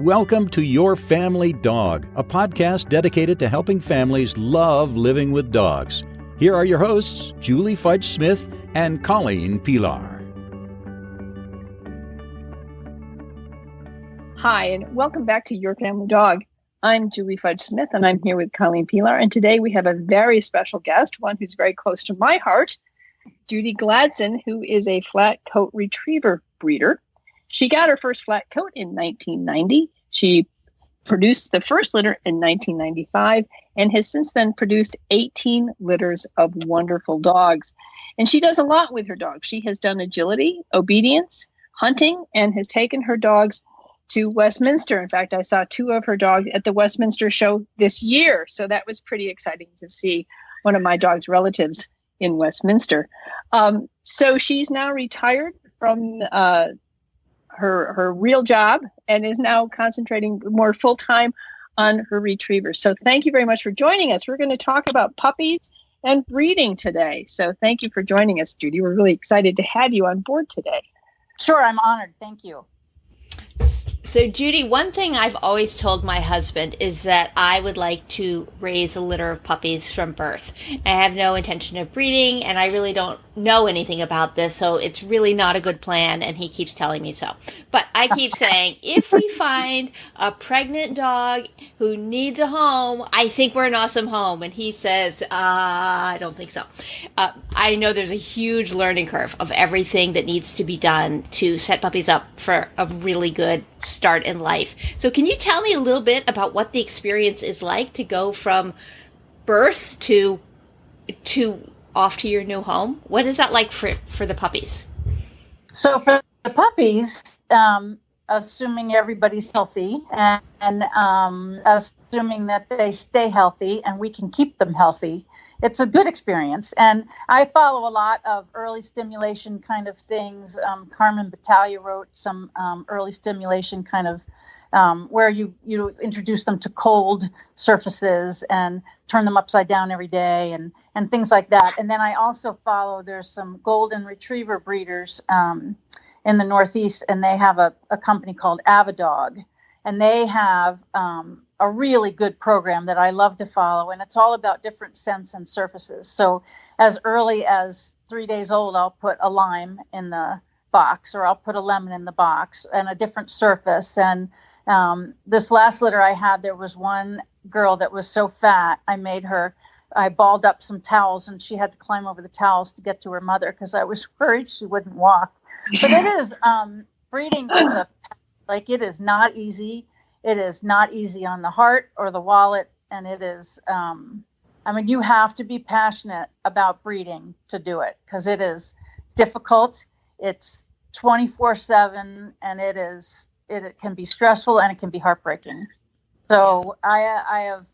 Welcome to Your Family Dog, a podcast dedicated to helping families love living with dogs. Here are your hosts, Julie Fudge Smith and Colleen Pelar. Hi, and welcome back to Your Family Dog. I'm Julie Fudge Smith, and I'm here with Colleen Pelar. And today we have a very special guest, one who's very close to my heart, Judy Gladson, who is a flat coat retriever breeder. She got her first flat coat in 1990. She produced the first litter in 1995 and has since then produced 18 litters of wonderful dogs. And she does a lot with her dogs. She has done agility, obedience, hunting, and has taken her dogs to Westminster. In fact, I saw two of her dogs at the Westminster show this year. So that was pretty exciting to see one of my dog's relatives in Westminster. So she's now retired from her real job and is now concentrating more full-time on her retrievers. So thank you very much for joining us. We're going to talk about puppies and breeding today. So thank you for joining us, Judy. We're really excited to have you on board today. Sure, I'm honored. Thank you. So, Judy, one thing I've always told my husband is that I would like to raise a litter of puppies from birth. I have no intention of breeding, and I really don't know anything about this, so it's really not a good plan, and he keeps telling me so. But I keep saying, if we find a pregnant dog who needs a home, I think we're an awesome home. And he says, I don't think so. I know there's a huge learning curve of everything that needs to be done to set puppies up for a really good start in life. So can you tell me a little bit about what the experience is like to go from birth to off to your new home? What is that like for the puppies? So for the puppies, assuming everybody's healthy and assuming that they stay healthy and we can keep them healthy, it's a good experience. And I follow a lot of early stimulation kind of things. Carmen Battaglia wrote some early stimulation kind of where you introduce them to cold surfaces and turn them upside down every day and things like that. And then I also follow, there's some golden retriever breeders in the Northeast, and they have a company called Avidog. And they have a really good program that I love to follow, and it's all about different scents and surfaces. So as early as 3 days old, I'll put a lime in the box, or I'll put a lemon in the box and a different surface. And this last litter I had, there was one girl that was so fat, I balled up some towels, and she had to climb over the towels to get to her mother because I was worried she wouldn't walk. But it is, breeding is it is not easy. It is not easy on the heart or the wallet. And it is, you have to be passionate about breeding to do it because it is difficult. It's 24/7 and it can be stressful and it can be heartbreaking. So I have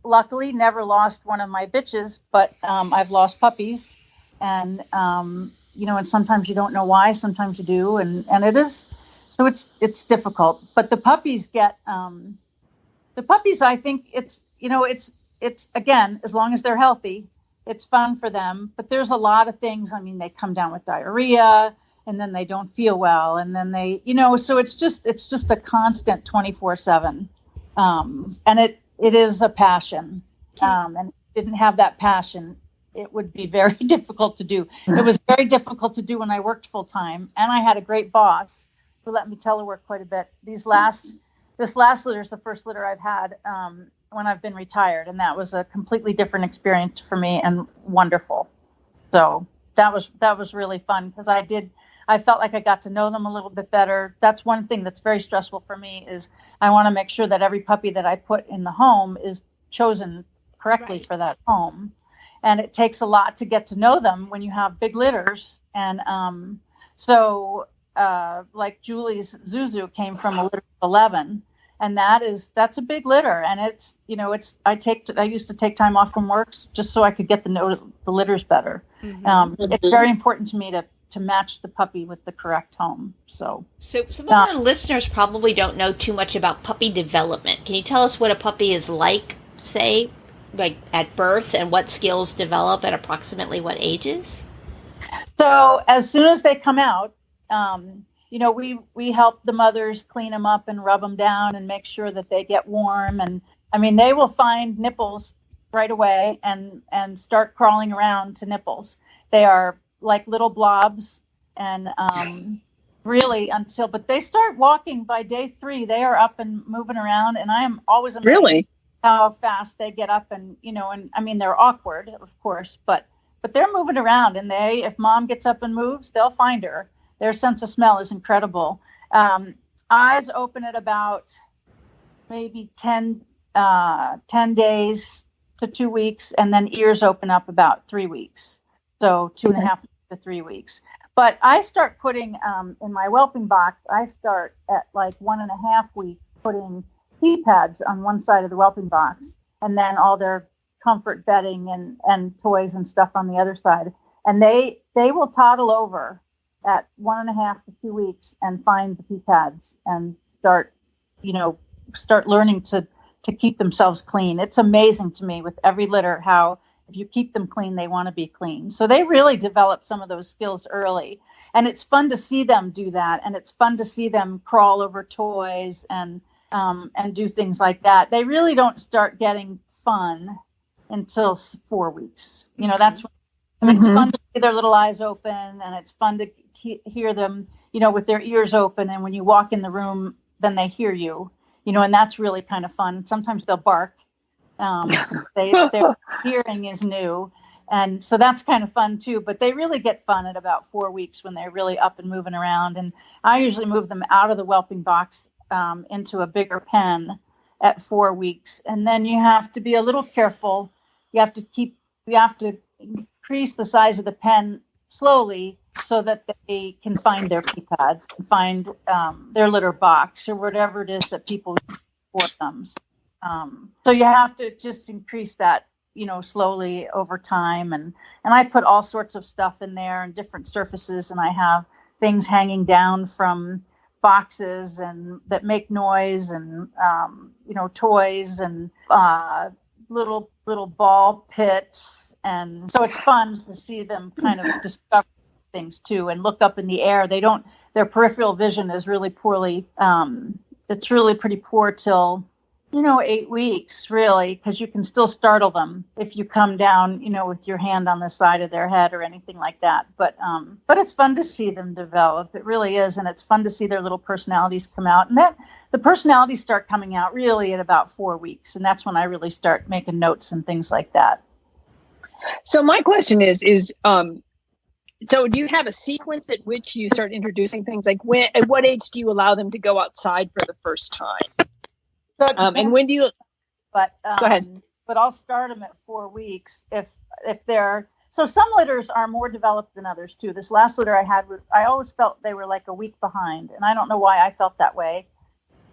luckily never lost one of my bitches, but I've lost puppies and, and sometimes you don't know why, sometimes you do. And it is, so it's difficult, but the puppies I think it's again, as long as they're healthy, it's fun for them, but there's a lot of things. They come down with diarrhea and then they don't feel well. And then they, so it's just a constant 24/7. And it is a passion. And if I didn't have that passion, it would be very difficult to do. It was very difficult to do when I worked full time, and I had a great boss who let me telework quite a bit. This last litter is the first litter I've had when I've been retired, and that was a completely different experience for me and wonderful. So that was really fun because I felt like I got to know them a little bit better. That's one thing that's very stressful for me is I want to make sure that every puppy that I put in the home is chosen correctly for that home. And it takes a lot to get to know them when you have big litters. And like Julie's Zuzu came from a litter of 11, and that's a big litter. And I used to take time off from work just so I could get to know the litters better. Mm-hmm. It's very important to me to match the puppy with the correct home. So some of our listeners probably don't know too much about puppy development. Can you tell us what a puppy is like, say, like at birth, and what skills develop at approximately what ages? So as soon as they come out, we help the mothers clean them up and rub them down and make sure that they get warm. And I mean, they will find nipples right away and start crawling around to nipples. They are like little blobs, and really but they start walking by day 3. They are up and moving around, and I am always amazed Really? how fast they get up. And and I mean, they're awkward, of course, but they're moving around, and if mom gets up and moves, they'll find her. Their sense of smell is incredible. Eyes open at about maybe 10 days to 2 weeks, and then ears open up about 3 weeks. So 2.5 to 3 weeks. But I start putting in my whelping box, I start at like 1.5 weeks putting pee pads on one side of the whelping box, and then all their comfort bedding and toys and stuff on the other side. And they will toddle over at 1.5 to 2 weeks and find the pee pads and start learning to keep themselves clean. It's amazing to me with every litter how if you keep them clean, they want to be clean. So they really develop some of those skills early. And it's fun to see them do that. And it's fun to see them crawl over toys and do things like that. They really don't start getting fun until 4 weeks. That's when, it's fun to see their little eyes open, and it's fun to hear them, with their ears open. And when you walk in the room, then they hear you, and that's really kind of fun. Sometimes they'll bark. Their hearing is new. And so that's kind of fun too, but they really get fun at about 4 weeks when they're really up and moving around. And I usually move them out of the whelping box into a bigger pen at 4 weeks. And then you have to be a little careful. You have to increase the size of the pen slowly so that they can find their pee pads and find their litter box or whatever it is that people use for them. So you have to just increase that, slowly over time. And I put all sorts of stuff in there and different surfaces. And I have things hanging down from boxes and that make noise and, toys and little ball pits. And so it's fun to see them kind of discover things too and look up in the air. Their peripheral vision is really poorly. It's really pretty poor till 8 weeks, really, because you can still startle them if you come down, with your hand on the side of their head or anything like that. But it's fun to see them develop. It really is. And it's fun to see their little personalities come out. And the personalities start coming out really at about 4 weeks. And that's when I really start making notes and things like that. So my question is, so do you have a sequence at which you start introducing things? Like at what age do you allow them to go outside for the first time? And when do you? But go ahead. But I'll start them at 4 weeks if they're. So some litters are more developed than others too. This last litter I had, I always felt they were like a week behind, and I don't know why I felt that way,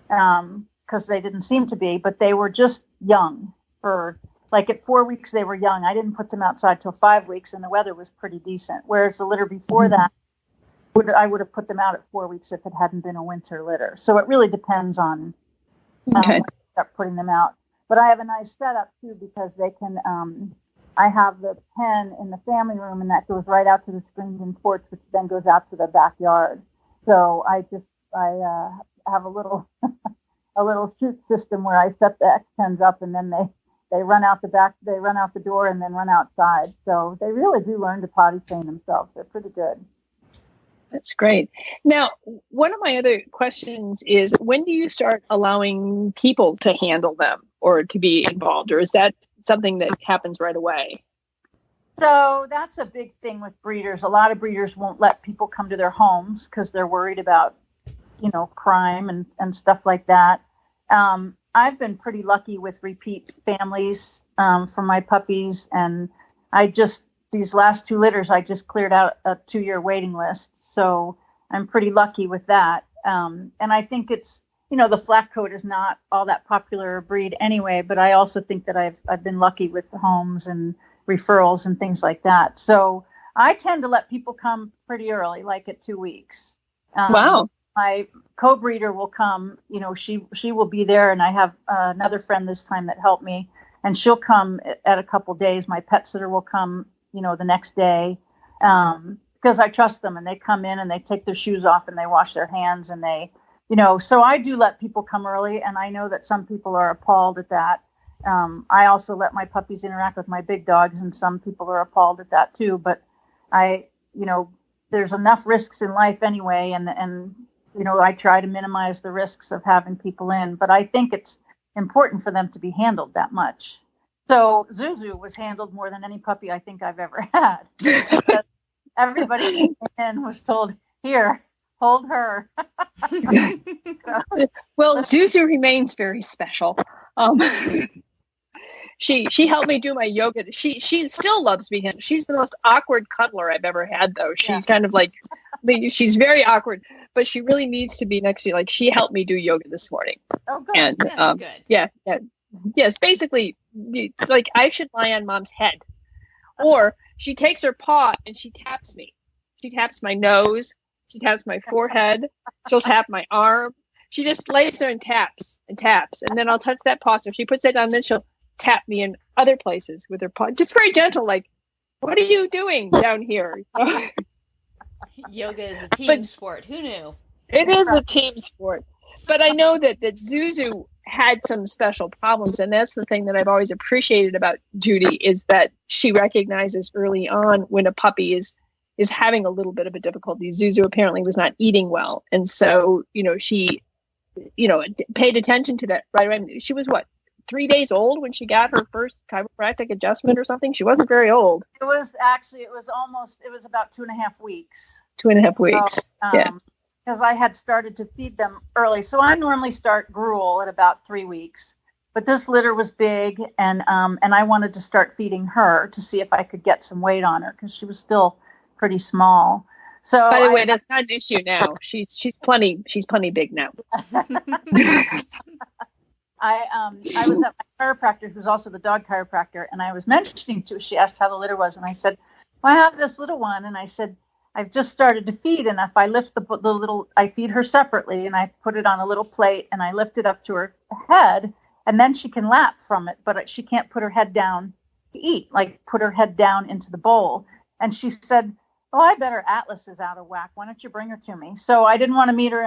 because they didn't seem to be, but they were just young. At 4 weeks they were young. I didn't put them outside till 5 weeks, and the weather was pretty decent. Whereas the litter before that, I would have put them out at 4 weeks if it hadn't been a winter litter. So it really depends on. Okay. Start putting them out, but I have a nice setup too because they can. I have the pen in the family room, and that goes right out to the screened-in porch, which then goes out to the backyard. So I have a little chute system where I set the X pens up, and then they run out the back. They run out the door and then run outside. So they really do learn to potty train themselves. They're pretty good. That's great. Now, one of my other questions is, when do you start allowing people to handle them or to be involved, or is that something that happens right away? So that's a big thing with breeders. A lot of breeders won't let people come to their homes because they're worried about, crime and stuff like that. I've been pretty lucky with repeat families for my puppies, and these last 2 litters, I just cleared out a 2-year waiting list. So I'm pretty lucky with that. And I think it's, the flat coat is not all that popular breed anyway, but I also think that I've been lucky with homes and referrals and things like that. So I tend to let people come pretty early, like at 2 weeks. Wow. My co-breeder will come, she will be there. And I have another friend this time that helped me, and she'll come at a couple days. My pet sitter will come the next day. because I trust them, and they come in and they take their shoes off and they wash their hands, and they, so I do let people come early, and I know that some people are appalled at that. I also let my puppies interact with my big dogs, and some people are appalled at that too. But there's enough risks in life anyway, and I try to minimize the risks of having people in. But I think it's important for them to be handled that much. So Zuzu was handled more than any puppy I think I've ever had. Everybody came in and was told, "Here, hold her." Well, Zuzu remains very special. She helped me do my yoga. She still loves being. She's the most awkward cuddler I've ever had, though. She kind of like, she's very awkward, but she really needs to be next to you. Like, she helped me do yoga this morning. Oh, good. And good. Yes, basically, like, I should lie on Mom's head, or she takes her paw and she taps me. She taps my nose. She taps my forehead. She'll tap my arm. She just lays there and taps, and then I'll touch that paw. So she puts it down, then she'll tap me in other places with her paw, just very gentle, like, "What are you doing down here?" Yoga is a team sport. Who knew? It is a team sport. But I know that Zuzu had some special problems, and that's the thing that I've always appreciated about Judy, is that she recognizes early on when a puppy is having a little bit of a difficulty. Zuzu apparently was not eating well, and so she paid attention to that right away. She was 3 days old when she got her first chiropractic adjustment or something. She wasn't very old. It was about 2.5 weeks. 2.5 weeks. So, because I had started to feed them early. So I normally start gruel at about 3 weeks, but this litter was big, and I wanted to start feeding her to see if I could get some weight on her, because she was still pretty small. So by the way, that's not an issue now. She's plenty big now. I was at my chiropractor, who's also the dog chiropractor, and I was mentioning to her, she asked how the litter was, and I said, "Well, I have this little one," and I said, "I've just started to feed, and if I lift the little, I feed her separately, and I put it on a little plate, and I lift it up to her head, and then she can lap from it, but she can't put her head down to eat, like put her head down into the bowl." And she said, "Oh, I bet her Atlas is out of whack. Why don't you bring her to me?" So I didn't want to meet her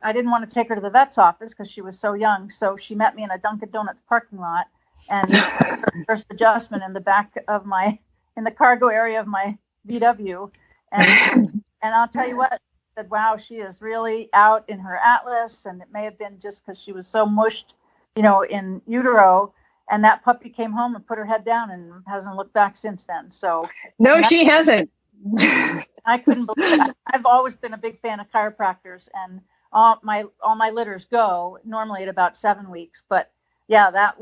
I didn't want to take her to the vet's office because she was so young. So she met me in a Dunkin' Donuts parking lot, and her first adjustment in the back of in the cargo area of my VW. And I'll tell you what, I said, "Wow, she is really out in her Atlas." And it may have been just because she was so mushed, in utero. And that puppy came home and put her head down and hasn't looked back since then. So no, she hasn't. I couldn't believe it. I've always been a big fan of chiropractors, and all my litters go normally at about 7 weeks. But yeah, that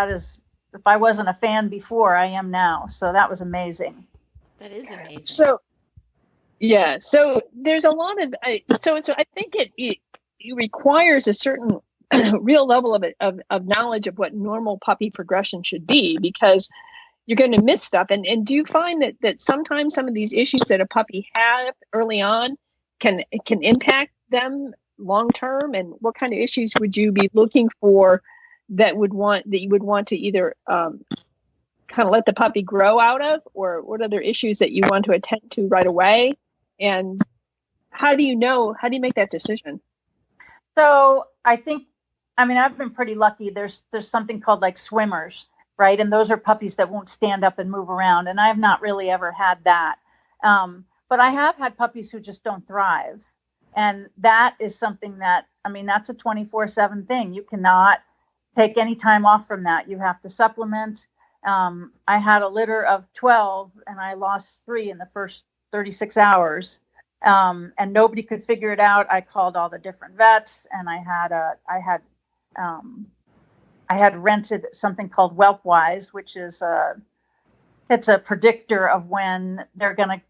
is, if I wasn't a fan before, I am now. So that was amazing. That is amazing. So there's a lot of, so I think it requires a certain real level of knowledge of what normal puppy progression should be, because you're going to miss stuff. And do you find that sometimes some of these issues that a puppy have early on can impact them long term? And what kind of issues would you be looking for that you would want to either kind of let the puppy grow out of, or what other issues that you want to attend to right away? And how do you make that decision? So I've been pretty lucky. There's something called like swimmers, right? And those are puppies that won't stand up and move around. And I've not really ever had that. But I have had puppies who just don't thrive. And that is something that's a 24/7 thing. You cannot take any time off from that. You have to supplement. I had a litter of 12 and I lost 3 in the first 36 hours. And nobody could figure it out. I called all the different vets, and I had rented something called WhelpWise, which is it's a predictor of when they're going to,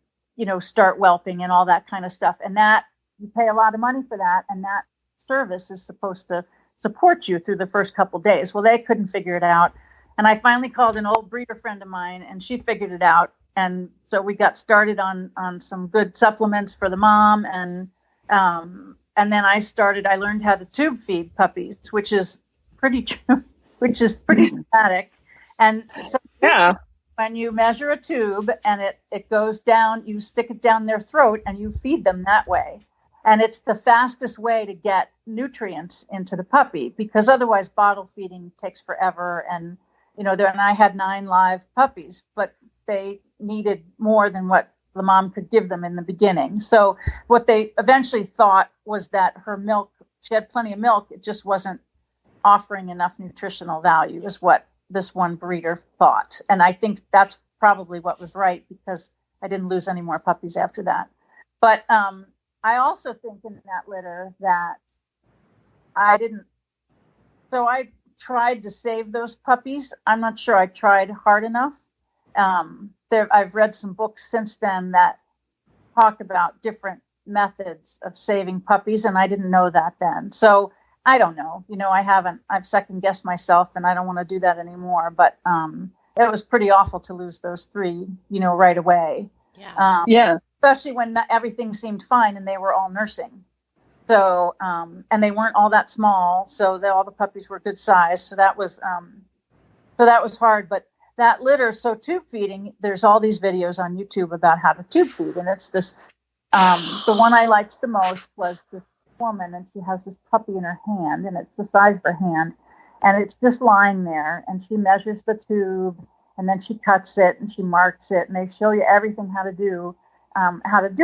start whelping and all that kind of stuff. And that you pay a lot of money for that. And that service is supposed to support you through the first couple of days. Well, they couldn't figure it out. And I finally called an old breeder friend of mine, and she figured it out. And so we got started on some good supplements for the mom. And then I learned how to tube feed puppies, which is pretty dramatic. And so when you measure a tube and it goes down, you stick it down their throat and you feed them that way. And it's the fastest way to get nutrients into the puppy, because otherwise bottle feeding takes forever. And, and I had 9 live puppies, but they needed more than what the mom could give them in the beginning. So what they eventually thought was that her milk, she had plenty of milk, it just wasn't offering enough nutritional value, is what this one breeder thought. And I think that's probably what was right, because I didn't lose any more puppies after that. But I also think in that litter that I tried to save those puppies. I'm not sure I tried hard enough. I've read some books since then that talk about different methods of saving puppies, and I didn't know that then. So I don't know. I've second guessed myself, and I don't want to do that anymore. But it was pretty awful to lose those 3, right away. Yeah. Especially when everything seemed fine and they were all nursing. So, and they weren't all that small. So all the puppies were good size. So that was hard. But that litter, so tube feeding, there's all these videos on YouTube about how to tube feed. And it's this, the one I liked the most was this woman, and she has this puppy in her hand, and it's the size of her hand. And it's just lying there, and she measures the tube, and then she cuts it and she marks it, and they show you everything how to do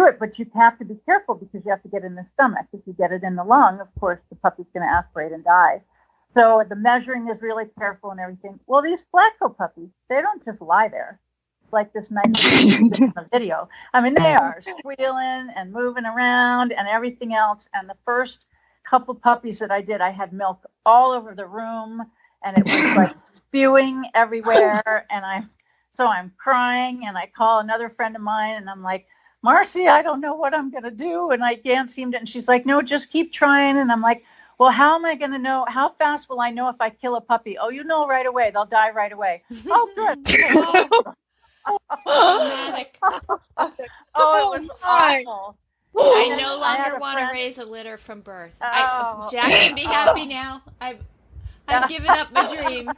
it, but you have to be careful because you have to get it in the stomach. If you get it in the lung, of course, the puppy's going to aspirate and die. So the measuring is really careful and everything. Well, these flat coat puppies, they don't just lie there like this nice in the video. I mean, they are squealing and moving around and everything else. And the first couple puppies that I did, I had milk all over the room, and it was like spewing everywhere. And I'm crying, and I call another friend of mine, and I'm like, Marcy, I don't know what I'm going to do. And I can't seem to, and she's like, no, just keep trying. And I'm like, well, how am I going to know? How fast will I know if I kill a puppy? Oh, you know right away. They'll die right away. Oh, good. Dramatic. Oh, it was awful. I no longer want to raise a litter from birth. Jack can be happy now. I've given up my dream.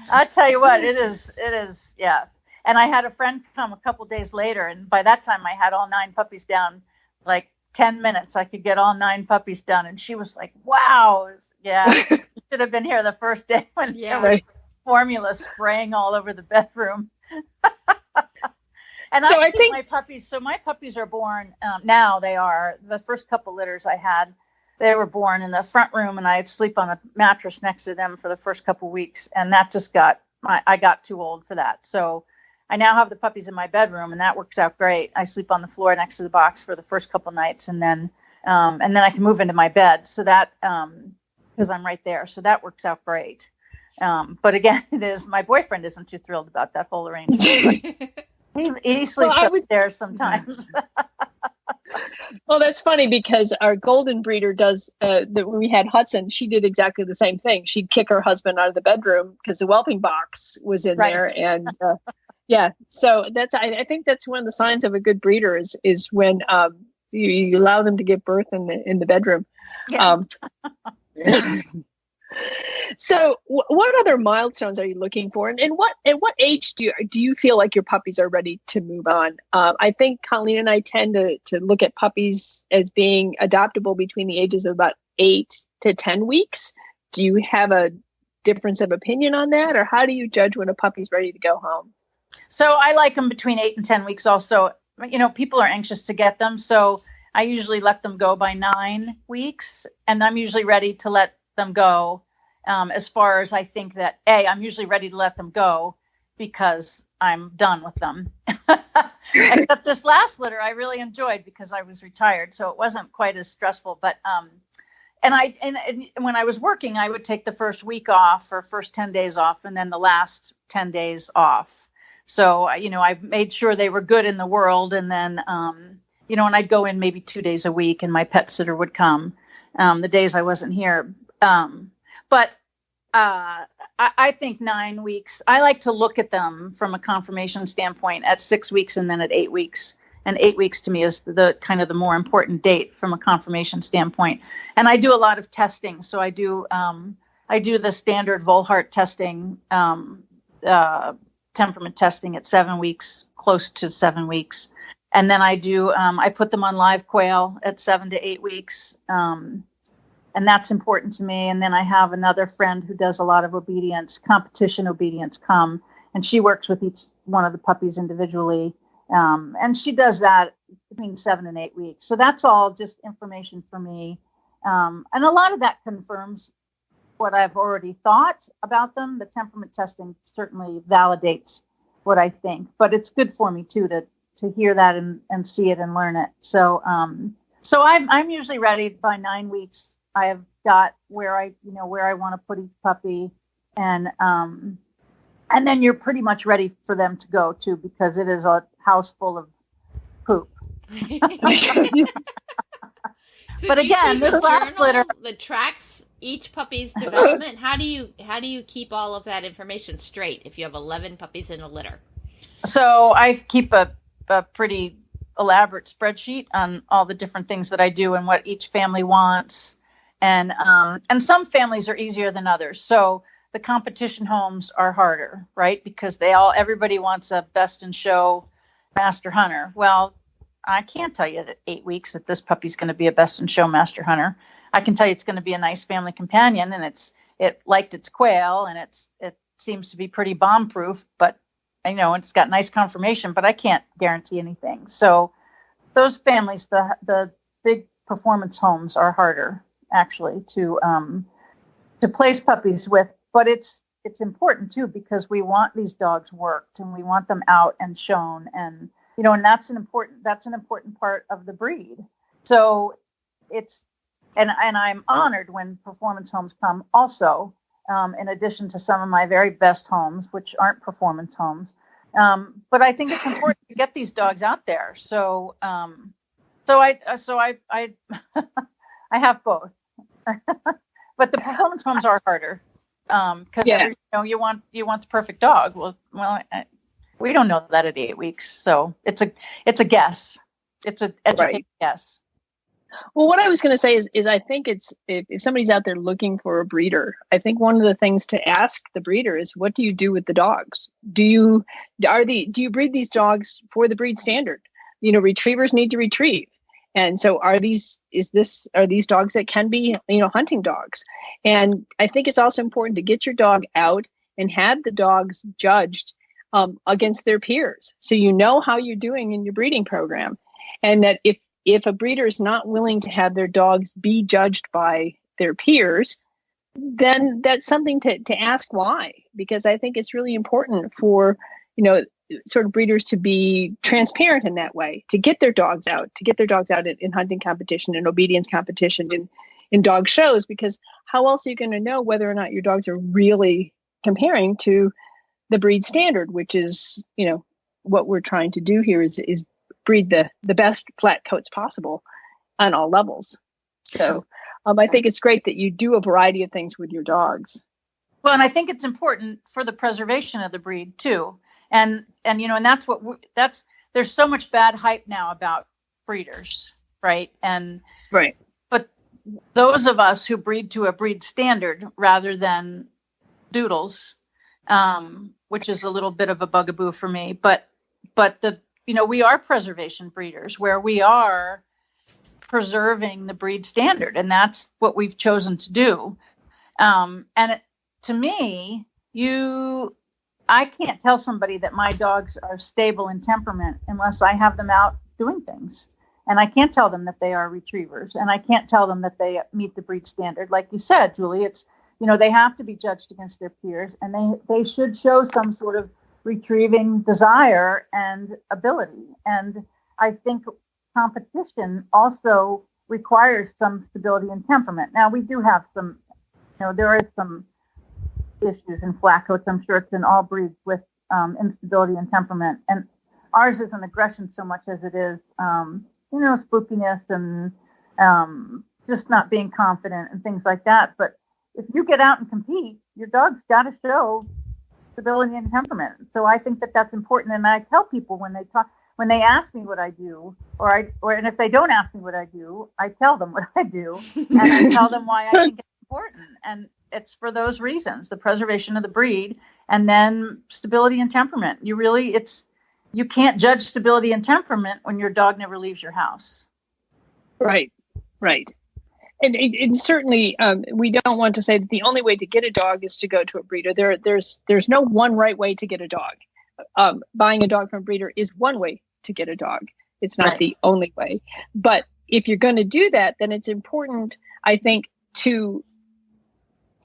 I tell you what, it is, yeah. And I had a friend come a couple days later, and by that time I had all 9 puppies down, like 10 minutes. I could get all 9 puppies done, and she was like, "Wow, yeah, you should have been here the first day when there was formula spraying all over the bedroom." And I think my puppies are born now. They are the first couple litters I had. They were born in the front room, and I'd sleep on a mattress next to them for the first couple weeks. And that just I got too old for that. So I now have the puppies in my bedroom, and that works out great. I sleep on the floor next to the box for the first couple nights, and then I can move into my bed. So that, because I'm right there. So that works out great. But again, my boyfriend isn't too thrilled about that whole arrangement. He sleeps upstairs sometimes. Well, that's funny because our golden breeder does, when we had Hudson, she did exactly the same thing. She'd kick her husband out of the bedroom because the whelping box was in there. And so I think that's one of the signs of a good breeder is when you allow them to give birth in the bedroom. Yeah. So what other milestones are you looking for? And at what age do you feel like your puppies are ready to move on? I think Colleen and I tend to look at puppies as being adoptable between the ages of about 8 to 10 weeks. Do you have a difference of opinion on that? Or how do you judge when a puppy's ready to go home? So I like them between 8 and 10 weeks also. People are anxious to get them. So I usually let them go by 9 weeks. And I'm usually ready to let them go. As far as I think that, I'm usually ready to let them go because I'm done with them. Except this last litter I really enjoyed because I was retired, so it wasn't quite as stressful. But and when I was working, I would take the first week off or first 10 days off, and then the last 10 days off. So I made sure they were good in the world, and then and I'd go in maybe 2 days a week, and my pet sitter would come the days I wasn't here. But I think 9 weeks, I like to look at them from a confirmation standpoint at 6 weeks and then at 8 weeks. And 8 weeks to me is the kind of the more important date from a confirmation standpoint. And I do a lot of testing. So I do the standard Volhart testing temperament testing at 7 weeks, close to 7 weeks. And then I put them on live quail at 7 to 8 weeks. And that's important to me. And then I have another friend who does a lot of competition obedience and she works with each one of the puppies individually. And she does that between 7 and 8 weeks. So that's all just information for me. And a lot of that confirms what I've already thought about them. The temperament testing certainly validates what I think, but it's good for me too, to hear that and see it and learn it. So, so I'm usually ready by 9 weeks. I have got where I want to put each puppy, and then you're pretty much ready for them to go too, because it is a house full of poop. So but again, this last litter that tracks each puppy's development. How do you keep all of that information straight if you have 11 puppies in a litter? So I keep a pretty elaborate spreadsheet on all the different things that I do and what each family wants. And some families are easier than others. So the competition homes are harder, right? Because everybody wants a best in show master hunter. Well, I can't tell you at 8 weeks that this puppy's going to be a best in show master hunter. I can tell you it's going to be a nice family companion, and it liked its quail, and it seems to be pretty bomb proof, but it's got nice conformation, but I can't guarantee anything. So those families, the big performance homes, are harder actually to place puppies with, but it's important too, because we want these dogs worked and we want them out and shown, and that's an important part of the breed. So and I'm honored when performance homes come also, in addition to some of my very best homes, which aren't performance homes. But I think it's important to get these dogs out there. So I I have both, but the performance homes are harder because you want the perfect dog. Well, we don't know that at 8 weeks, so it's a guess. It's an educated guess. Well, what I was going to say is I think it's if somebody's out there looking for a breeder, I think one of the things to ask the breeder is, what do you do with the dogs? Do you breed these dogs for the breed standard? Retrievers need to retrieve. And so are these dogs that can be, hunting dogs? And I think it's also important to get your dog out and have the dogs judged against their peers. So how you're doing in your breeding program. And that if a breeder is not willing to have their dogs be judged by their peers, then that's something to ask why. Because I think it's really important for, sort of breeders to be transparent in that way, to get their dogs out in hunting competition and obedience competition in dog shows, because how else are you going to know whether or not your dogs are really comparing to the breed standard, which is, what we're trying to do here is breed the best flat coats possible on all levels. So I think it's great that you do a variety of things with your dogs. Well, and I think it's important for the preservation of the breed too. And that's there's so much bad hype now about breeders, right? And right. But those of us who breed to a breed standard rather than doodles, which is a little bit of a bugaboo for me, but we are preservation breeders, where we are preserving the breed standard, and that's what we've chosen to do. To me, I can't tell somebody that my dogs are stable in temperament unless I have them out doing things. And I can't tell them that they are retrievers, and I can't tell them that they meet the breed standard. Like you said, Julie, it's, they have to be judged against their peers, and they should show some sort of retrieving desire and ability. And I think competition also requires some stability and temperament. Now, we do have some, there is some issues in flat coats. I'm sure it's in all breeds with instability and temperament. And ours isn't aggression so much as it is, spookiness and just not being confident and things like that. But if you get out and compete, your dog's got to show stability and temperament. So I think that that's important. And I tell people when they ask me what I do, and if they don't ask me what I do, I tell them what I do, and I tell them why I think it's important. And it's for those reasons, the preservation of the breed And then stability and temperament. You can't judge stability and temperament when your dog never leaves your house. Right. And certainly, we don't want to say that the only way to get a dog is to go to a breeder. There's no one right way to get a dog. Buying a dog from a breeder is one way to get a dog. It's not the only way. But if you're going to do that, then it's important, I think, to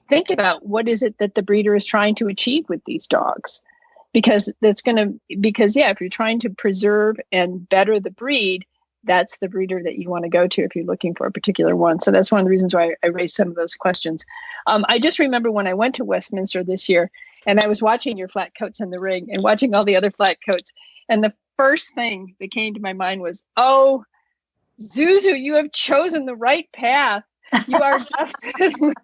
think about what is it that the breeder is trying to achieve with these dogs. Because if you're trying to preserve and better the breed, that's the breeder that you want to go to if you're looking for a particular one. So that's one of the reasons why I raised some of those questions. I just remember when I went to Westminster this year and I was watching your flat coats in the ring and watching all the other flat coats. And the first thing that came to my mind was, oh, Zuzu, you have chosen the right path. You are definitely,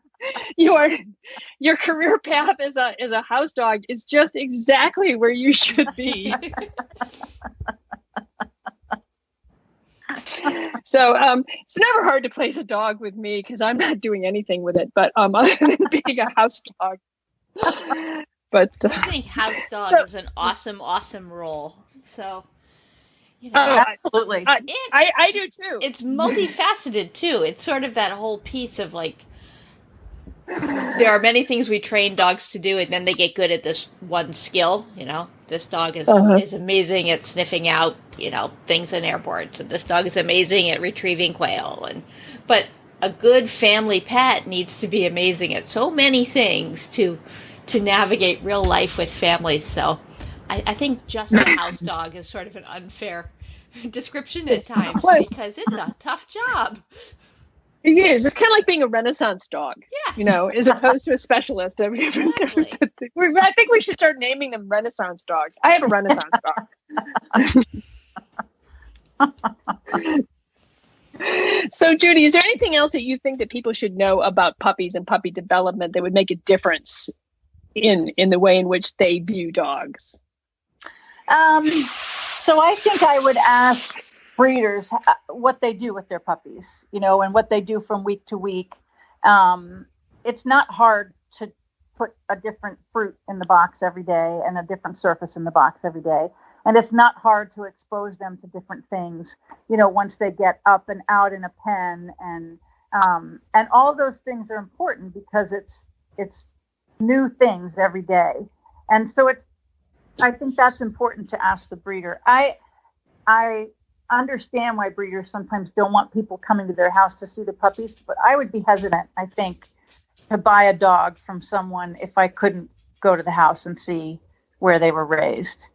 your career path as a house dog is just exactly where you should be. So it's never hard to place a dog with me because I'm not doing anything with it, but other than being a house dog. But I think house dog is an awesome role. So, absolutely, I do too. It's multifaceted too. It's sort of that whole piece of like, there are many things we train dogs to do, and then they get good at this one skill. This dog is amazing at sniffing out, things in airports, and this dog is amazing at retrieving quail. But a good family pet needs to be amazing at so many things to navigate real life with families. So I think just a house dog is sort of an unfair description at times because it's a tough job. It is. It's kind of like being a Renaissance dog, yes. As opposed to a specialist. Exactly. I think we should start naming them Renaissance dogs. I have a Renaissance dog. So, Judy, is there anything else that you think that people should know about puppies and puppy development that would make a difference in the way in which they view dogs? So I think I would ask breeders what they do with their puppies, and what they do from week to week. It's not hard to put a different fruit in the box every day and a different surface in the box every day. And it's not hard to expose them to different things, once they get up and out in a pen, and all those things are important because it's new things every day. And so I think that's important to ask the breeder. I understand why breeders sometimes don't want people coming to their house to see the puppies, but I would be hesitant, I think, to buy a dog from someone if I couldn't go to the house and see where they were raised.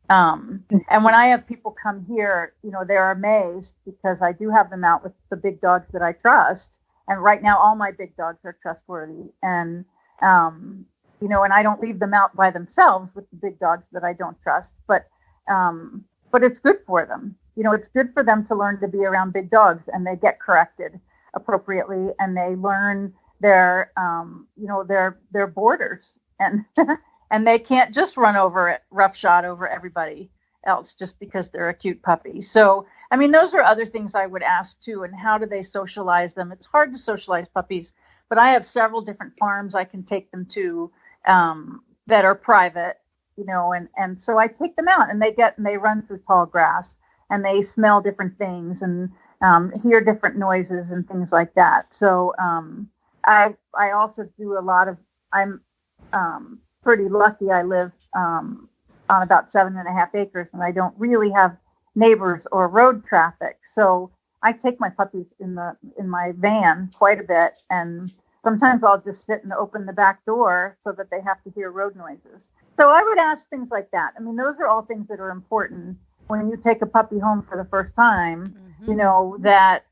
And when I have people come here, they're amazed because I do have them out with the big dogs that I trust. And right now, all my big dogs are trustworthy. And, and I don't leave them out by themselves with the big dogs that I don't trust, but it's good for them. It's good for them to learn to be around big dogs, and they get corrected appropriately, and they learn their borders, and and they can't just run over it roughshod over everybody else just because they're a cute puppy. So, those are other things I would ask too. And how do they socialize them? It's hard to socialize puppies, but I have several different farms I can take them to that are private, and so I take them out, and they run through tall grass, and they smell different things and hear different noises and things like that. So I also do a lot of, I'm pretty lucky. I live on about 7.5 acres, and I don't really have neighbors or road traffic. So I take my puppies in my van quite a bit, and sometimes I'll just sit and open the back door so that they have to hear road noises. So I would ask things like that. Those are all things that are important when you take a puppy home for the first time, that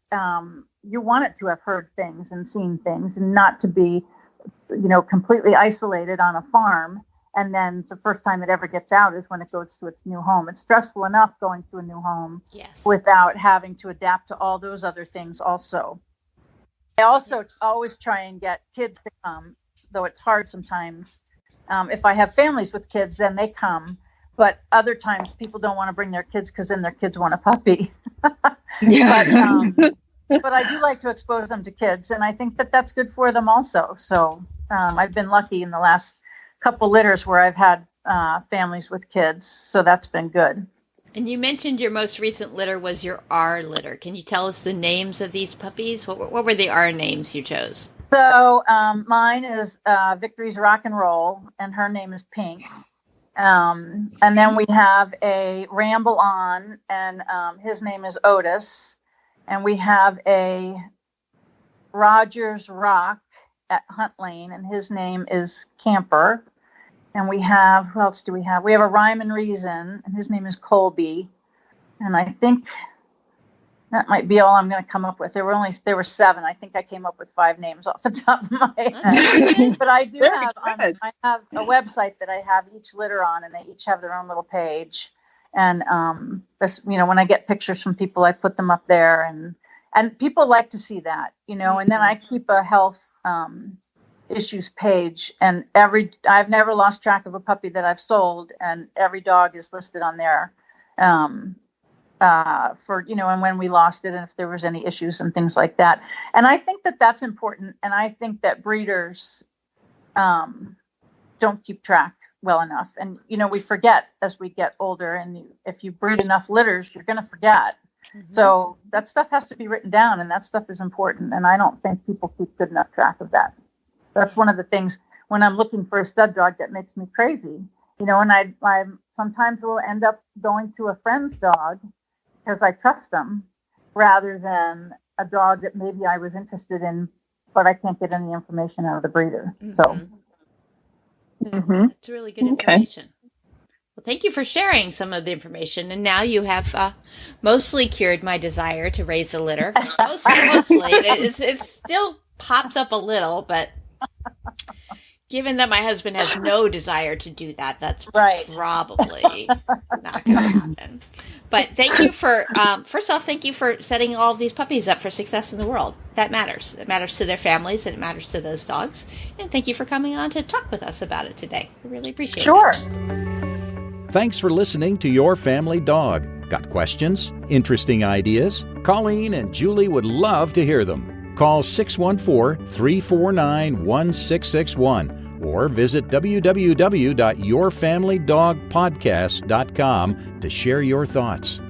you want it to have heard things and seen things, and not to be, completely isolated on a farm. And then the first time it ever gets out is when it goes to its new home. It's stressful enough going to a new home without having to adapt to all those other things also. I also always try and get kids to come, though it's hard sometimes. If I have families with kids, then they come. But other times people don't want to bring their kids because then their kids want a puppy. But I do like to expose them to kids, and I think that that's good for them also. So I've been lucky in the last couple litters where I've had families with kids, so that's been good. And you mentioned your most recent litter was your R litter. Can you tell us the names of these puppies? What were the R names you chose? So mine is Victory's Rock and Roll, and her name is Pink. And then we have a Ramble On, and his name is Otis. And we have a Rogers Rock at Hunt Lane, and his name is Camper. And we have, who else do we have? We have a Rhyme and Reason, and his name is Colby. And I think that might be all I'm going to come up with. There were 7. I think I came up with 5 names off the top of my head. But I do have I have a website that I have each litter on, and they each have their own little page. And when I get pictures from people, I put them up there, and people like to see that, And then I keep a health issues page, and I've never lost track of a puppy that I've sold, and every dog is listed on there. For, and when we lost it and if there was any issues and things like that. And I think that that's important. And I think that breeders don't keep track well enough. And, we forget as we get older, and if you breed enough litters, you're going to forget. Mm-hmm. So that stuff has to be written down, and that stuff is important. And I don't think people keep good enough track of that. That's one of the things when I'm looking for a stud dog that makes me crazy, and I sometimes will end up going to a friend's dog because I trust them, rather than a dog that maybe I was interested in, but I can't get any information out of the breeder. Mm-hmm. So it's really good information. Well, thank you for sharing some of the information. And now you have mostly cured my desire to raise a litter. Mostly. It still pops up a little, but given that my husband has no desire to do that, that's probably not going to happen. But thank you for, first off, thank you for setting all of these puppies up for success in the world. That matters. It matters to their families, and it matters to those dogs. And thank you for coming on to talk with us about it today. I really appreciate it. Sure. Thanks for listening to Your Family Dog. Got questions? Interesting ideas? Colleen and Julie would love to hear them. Call 614-349-1661 or visit www.yourfamilydogpodcast.com to share your thoughts.